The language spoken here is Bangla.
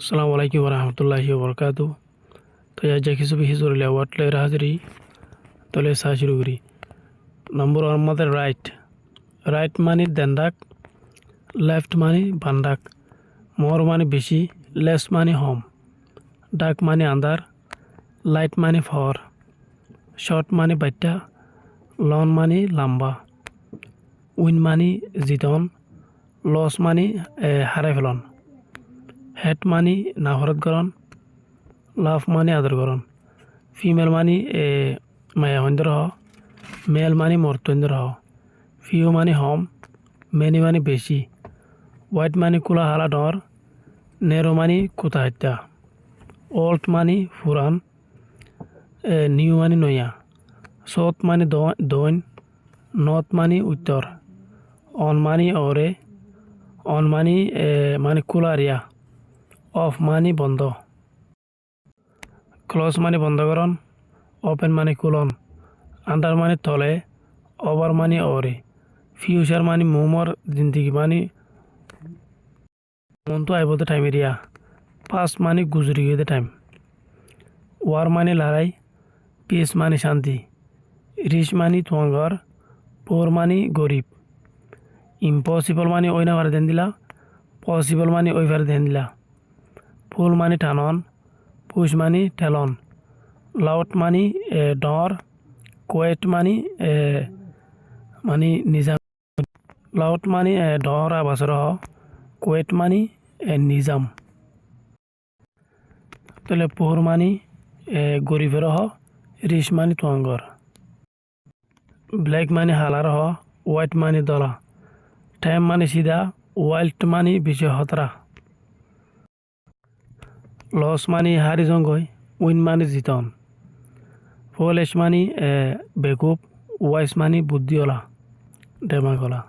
আসসালামু আলাইকুম রহমতুল্লাহি ওবরকাতু। তো আজ কিছু বেশি জরুরি ওয়ার্ড লয়ের হাজিরি তলে চা শুরু করি। নম্বর ওয়ান আমাদের রাইট। রাইট মানে দেন্দাক, লেফট মানে বান্দাক, মোর মানে বেশি, লেস মানে হোম, ডাক মানে আন্দার, লাইট মানে ফর, শর্ট মানে বাচ্চা, লন মানে লাম্বা, উইন মানে জিতন, লস মানে হারাই ফেলন, হেড মানে নাহরত গরণ, লাভ মানে আদর গরণ, ফিমেল মানে মায়া হইন্দর হ, মেল মানে মর্তন্দ্র হ, ফিউ মানে হম, মেনি মানে বেশি, হোয়াইট মানে কুলা হালা ডর, নেরো মানে কুতা হত্যা, ওল্ড মানে ফুরান, নিউ মানে নয়া, সাউথ মানে দৈন, নর্থ মানে উত্তর, অন মানে ওরে, অন মানে কুলারিয়া, অফ মানে বন্ধ, ক্লোজ মানে বন্ধকরণ, ওপেন মানে কুলন, আন্ডার মানে তলে, ওভার মানে ওরে, ফিউচার মানে মোমর জিন্দিগি মানে মনটো আইবতে টাইম এরিয়া, পাস মানে গুজরি গেতে টাইম, ওয়ার মানে লড়াই, পিস মানে শান্তি, রিচ মানে তোমার, পোর মানে গরিব, ইম্পসিবল মানে ওই না পারে দেন দিলা, পসিবল মানে ওই পারে দেন দিলা, ফুল মানে টানন, পুশ মানে ঠেলন, লাউড মানে ডর, কোয়েট মানে নিজাম, লাউড মানে ডর আবাসর হ, কোয়েট মানে নিজাম, তাহলে পোহর মানে গরিবের হ, রিস মানে তোয়াঙ্গর, ব্ল্যাক মানে হালার হ, হোয়াইট মানে দলা, টাইম মানে সিধা, ওয়াইল্ড মানে বিষয় হতরা, লস মানে হারি জঙ্গই, উইন মানে জিতন, ফলেশ মানে বেকুব, ওয়াইস মানে বুদ্ধিওলা, ডেমাগলা।